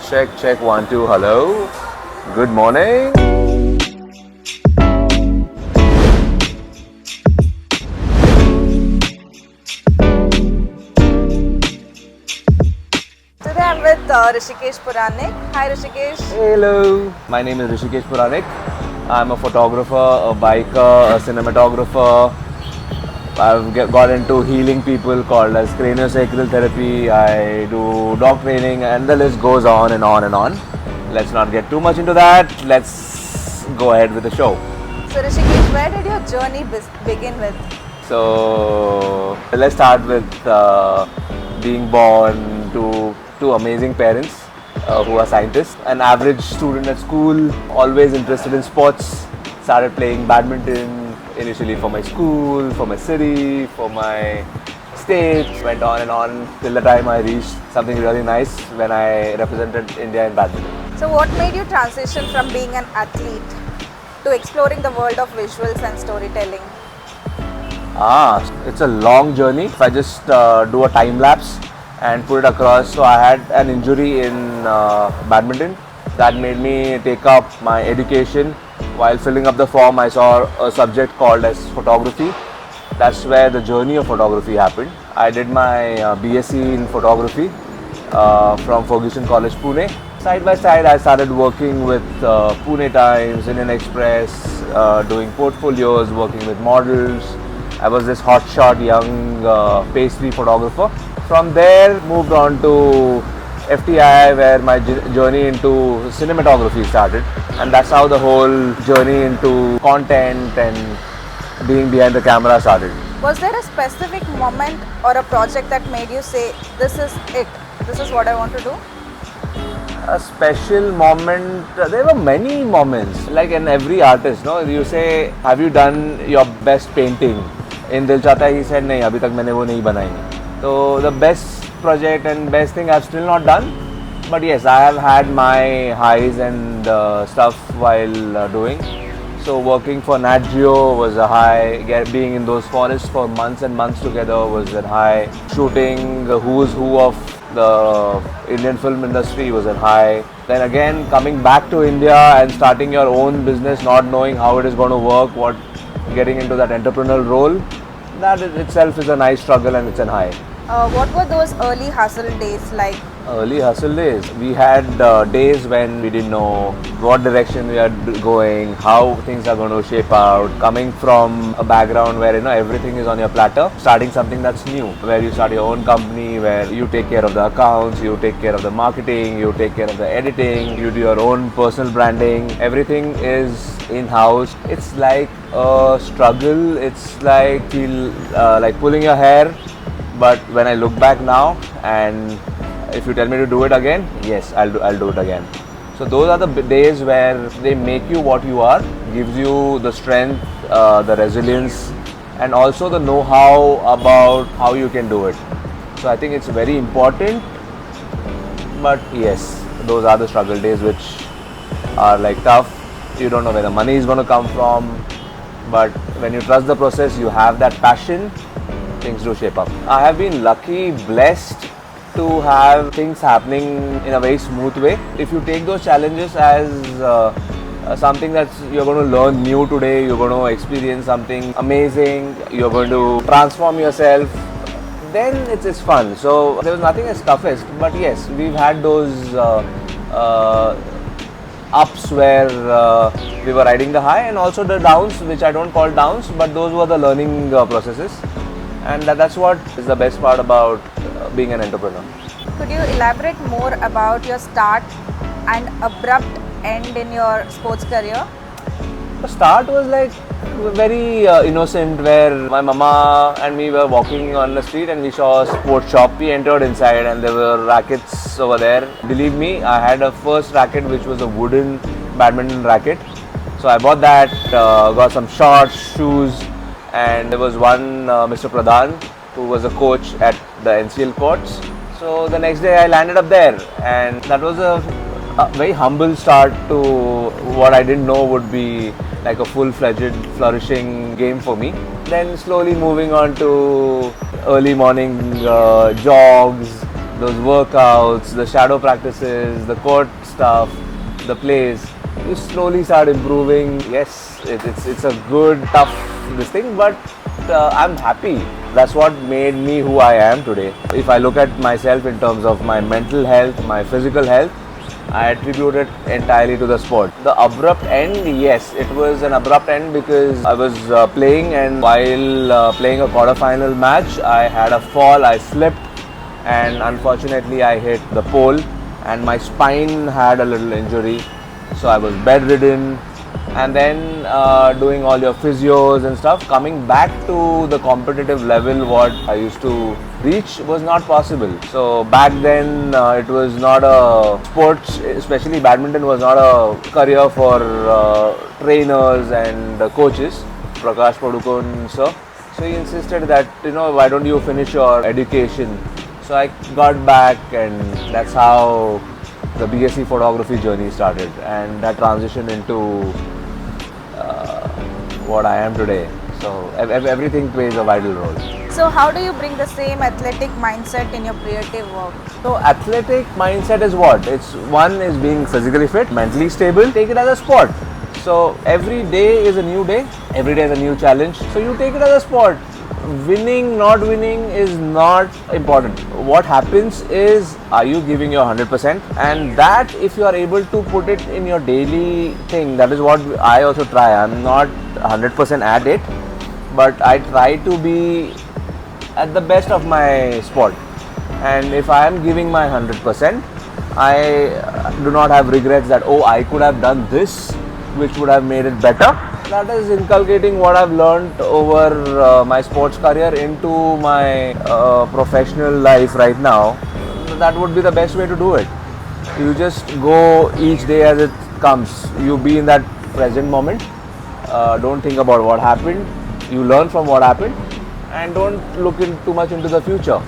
Check, check, 1, 2, hello. Good morning. Today I'm with Hrishikesh Puranik. Hi Hrishikesh. Hello. My name is Hrishikesh Puranik. I'm a photographer, a biker, a cinematographer. I've got into healing people called as craniosacral therapy. I do dog training and the list goes on and on and on. Let's not get too much into that. Let's go ahead with the show. So Hrishikesh, where did your journey begin with? So let's start with being born to two amazing parents who are scientists. An average student at school, always interested in sports. Started playing badminton initially for my school, for my city, for my state. Went on and on till the time I reached something really nice when I represented India in badminton. So what made you transition from being an athlete to exploring the world of visuals and storytelling? It's a long journey. If I just do a time lapse and put it across, so I had an injury in badminton that made me take up my education. While filling up the form, I saw a subject called as photography. That's where the journey of photography happened. I did my BSc in photography from Ferguson College, Pune. Side by side, I started working with Pune Times, Indian Express, doing portfolios, working with models. I was this hotshot young pastry photographer. From there, moved on to FTI, where my journey into cinematography started, and that's how the whole journey into content and being behind the camera started. Was there a specific moment or a project that made you say, this is it, this is what I want to do? A special moment, there were many moments, like in every artist, no? You say, have you done your best painting? In Dil Chahta Hai, he said, nahi, abhi tak maine wo nahi banai. So the best project and best thing I've still not done, but yes, I have had my highs and stuff while doing. So working for Nat Geo was a high, being in those forests for months and months together was a high, shooting the who's who of the Indian film industry was a high. Then again coming back to India and starting your own business, not knowing how it is going to work, getting into that entrepreneurial role, that itself is a nice struggle and it's a high. What were those early hustle days like? Early hustle days. We had days when we didn't know what direction we are going, how things are going to shape out. Coming from a background where everything is on your platter, starting something that's new, where you start your own company, where you take care of the accounts, you take care of the marketing, you take care of the editing, you do your own personal branding. Everything is in-house. It's like a struggle. It's like like pulling your hair. But when I look back now, and if you tell me to do it again, yes, I'll do it again. So those are the days where they make you what you are, gives you the strength, the resilience, and also the know-how about how you can do it. So I think it's very important. But yes, those are the struggle days which are like tough. You don't know where the money is going to come from. But when you trust the process, you have that passion, things do shape up. I have been lucky, blessed to have things happening in a very smooth way. If you take those challenges as something that you're going to learn new today, you're going to experience something amazing, you're going to transform yourself, then it's fun. So there was nothing as toughest, but yes, we've had those ups where we were riding the high, and also the downs, which I don't call downs, but those were the learning processes. And that's what is the best part about being an entrepreneur. Could you elaborate more about your start and abrupt end in your sports career? The start was like very innocent, where my mama and me were walking on the street and we saw a sports shop. We entered inside and there were rackets over there. Believe me, I had a first racket which was a wooden badminton racket. So I bought that, got some shorts, shoes, and there was one Mr. Pradhan who was a coach at the NCL courts. So the next day I landed up there, and that was a very humble start to what I didn't know would be like a full-fledged flourishing game for me. Then slowly moving on to early morning jogs, those workouts, the shadow practices, the court stuff, the plays, you slowly start improving. Yes, it's a good, tough this thing, but I'm happy. That's what made me who I am today. If I look at myself in terms of my mental health, my physical health, I attribute it entirely to the sport. The abrupt end, yes, it was an abrupt end because I was playing, and while playing a quarter-final match, I had a fall, I slipped, and unfortunately I hit the pole and my spine had a little injury. So I was bedridden, and then doing all your physios and stuff, coming back to the competitive level what I used to reach was not possible. So back then it was not a sports, especially badminton was not a career for trainers and coaches. Prakash Padukone sir, so he insisted that, why don't you finish your education. So I got back, and that's how the BSc photography journey started, and that transitioned into what I am today. So everything plays a vital role. So how do you bring the same athletic mindset in your creative work? So athletic mindset is what? It's one is being physically fit, mentally stable. Take it as a sport. So every day is a new day. Every day is a new challenge. So you take it as a sport. Winning, not winning is not important. What happens is, are you giving your 100%? And that, if you are able to put it in your daily thing, that is what I also try. I'm not 100% at it, but I try to be at the best of my sport. And if I am giving my 100%, I do not have regrets that, oh, I could have done this, which would have made it better. That is inculcating what I've learned over my sports career into my professional life right now. That would be the best way to do it. You just go each day as it comes. You be in that present moment. Don't think about what happened. You learn from what happened, and don't look too much into the future.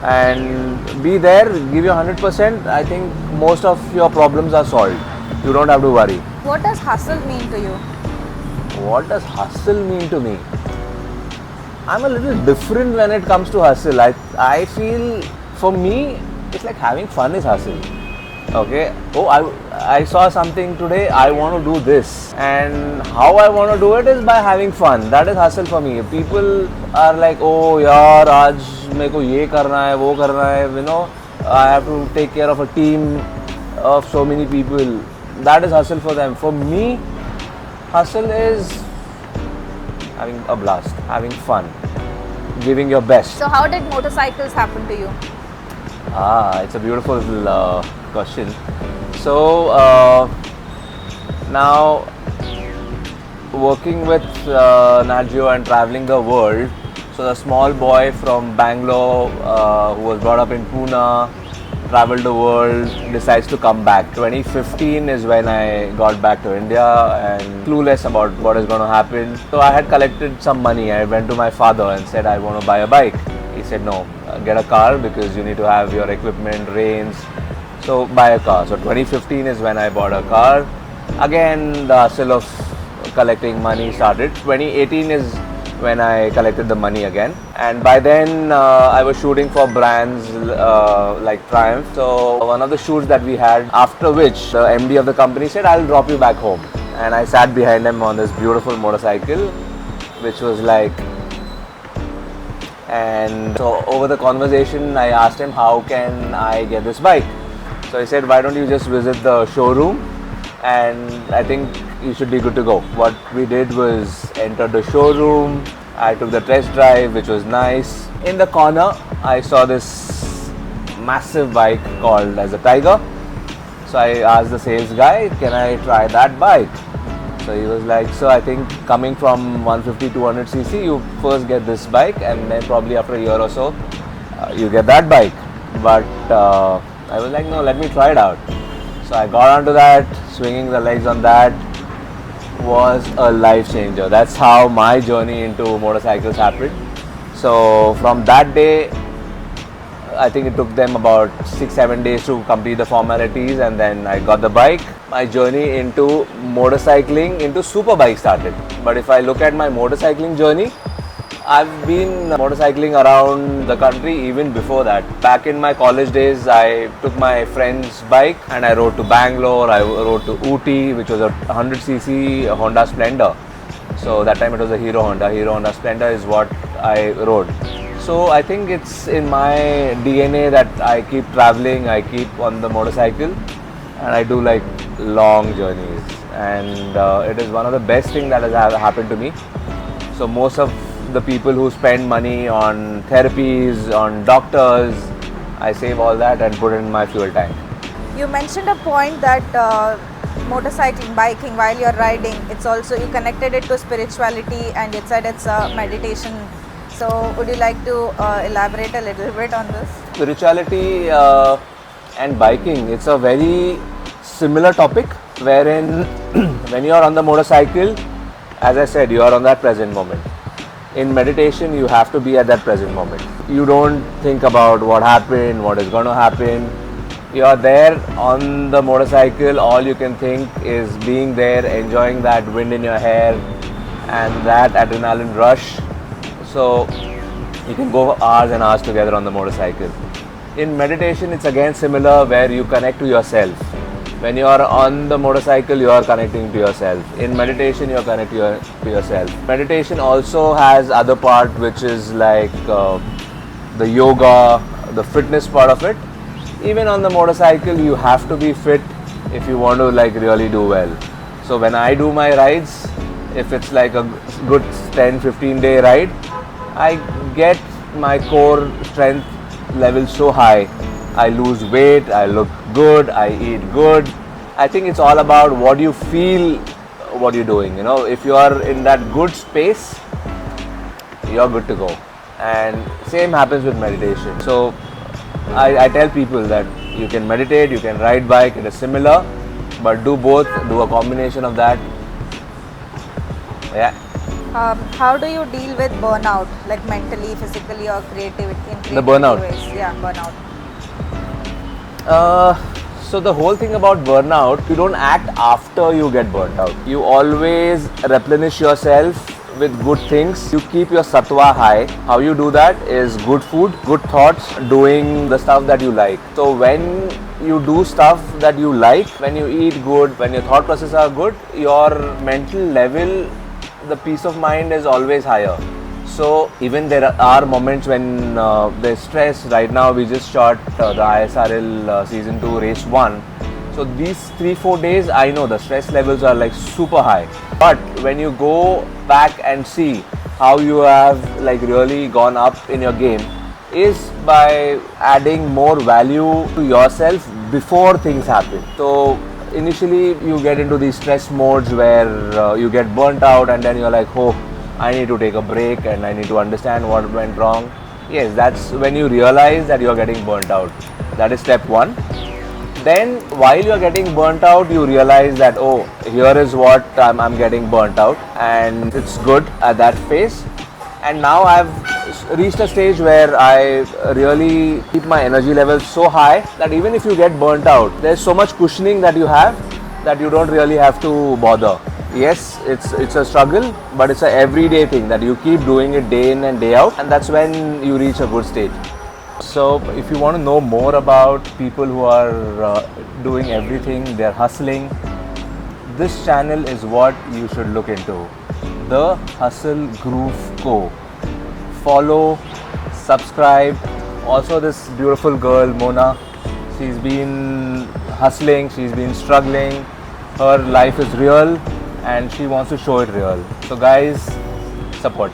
And be there, give your 100%. I think most of your problems are solved. You don't have to worry. What does hustle mean to you? What does hustle mean to me? I'm a little different when it comes to hustle. I feel, for me, it's like having fun is hustle. Okay. Oh, I saw something today. I want to do this, and how I want to do it is by having fun. That is hustle for me. People are like, oh, yaar, aaj meko ye karna hai, wo karna hai. I have to take care of a team of so many people. That is hustle for them. For me, hustle is having a blast, having fun, giving your best. So how did motorcycles happen to you? It's a beautiful question. So now working with Nat Geo and traveling the world, so the small boy from Bangalore who was brought up in Pune, traveled the world, decides to come back. 2015 is when I got back to India and clueless about what is going to happen. So I had collected some money. I went to my father and said, I want to buy a bike. He said, no, get a car because you need to have your equipment, reins. So buy a car. So 2015 is when I bought a car. Again, the hustle of collecting money started. 2018 is when I collected the money again, and by then I was shooting for brands like Triumph. So one of the shoots that we had, after which the MD of the company said, I'll drop you back home, and I sat behind him on this beautiful motorcycle, which was like, and so over the conversation I asked him, how can I get this bike? So he said, why don't you just visit the showroom, and I think you should be good to go. What we did was enter the showroom. I took the test drive, which was nice. In the corner, I saw this massive bike called as a Tiger. So I asked the sales guy, can I try that bike? So he was like, so I think coming from 150 200cc, you first get this bike, and then probably after a year or so, you get that bike. But I was like, no, let me try it out. So I got onto that, swinging the legs on that was a life changer. That's how my journey into motorcycles happened. So from that day, I think it took them about 6-7 days to complete the formalities, and then I got the bike. My journey into motorcycling, into super bike started. But if I look at my motorcycling journey, I've been motorcycling around the country even before that. Back in my college days, I took my friend's bike and I rode to Bangalore, I rode to Ooty, which was a 100cc Honda Splendor. So that time it was a Hero Honda Splendor is what I rode. So I think it's in my DNA that I keep traveling, I keep on the motorcycle, and I do like long journeys. And it is one of the best things that has happened to me. So most of the people who spend money on therapies, on doctors, I save all that and put it in my fuel tank. You mentioned a point that motorcycling, biking while you're riding, it's also, you connected it to spirituality and you said it's a meditation. So would you like to elaborate a little bit on this? Spirituality and biking, it's a very similar topic wherein when you are on the motorcycle, as I said, you are on that present moment. In meditation, you have to be at that present moment. You don't think about what happened, what is going to happen. You are there on the motorcycle, all you can think is being there, enjoying that wind in your hair and that adrenaline rush. So you can go hours and hours together on the motorcycle. In meditation, it's again similar where you connect to yourself. When you are on the motorcycle, you are connecting to yourself. In meditation, you are connecting to yourself. Meditation also has other part which is like the yoga, the fitness part of it. Even on the motorcycle, you have to be fit if you want to like really do well. So when I do my rides, if it's like a good 10-15 day ride, I get my core strength level so high. I lose weight, I look good, I eat good. I think it's all about what you feel, what you're doing. You know, if you are in that good space, you're good to go. And same happens with meditation. So I tell people that you can meditate, you can ride bike, it is similar, but do both, do a combination of that. Yeah. How do you deal with burnout, like mentally, physically, or creativity? The burnout. Ways? Yeah, burnout. So the whole thing about burnout, you don't act after you get burnt out. You always replenish yourself with good things. You keep your sattva high. How you do that is good food, good thoughts, doing the stuff that you like. So when you do stuff that you like, when you eat good, when your thought processes are good, your mental level, the peace of mind is always higher. So even there are moments when there's stress. Right now we just shot the ISRL season 2 race 1. So these 3-4 days, I know the stress levels are like super high. But when you go back and see how you have like really gone up in your game is by adding more value to yourself before things happen. So initially you get into these stress modes where you get burnt out and then you're like, oh, I need to take a break and I need to understand what went wrong. Yes, that's when you realize that you're getting burnt out. That is step 1. Then while you're getting burnt out, you realize that, oh, here is what I'm getting burnt out, and it's good at that phase. And now I've reached a stage where I really keep my energy levels so high that even if you get burnt out, there's so much cushioning that you have that you don't really have to bother. Yes, it's a struggle, but it's an everyday thing that you keep doing it day in and day out, and that's when you reach a good stage. So if you want to know more about people who are doing everything, they're hustling, this channel is what you should look into. The Hustle Groove Co. Follow, subscribe. Also this beautiful girl Mona, she's been hustling, she's been struggling, her life is real and she wants to show it real. So guys, support.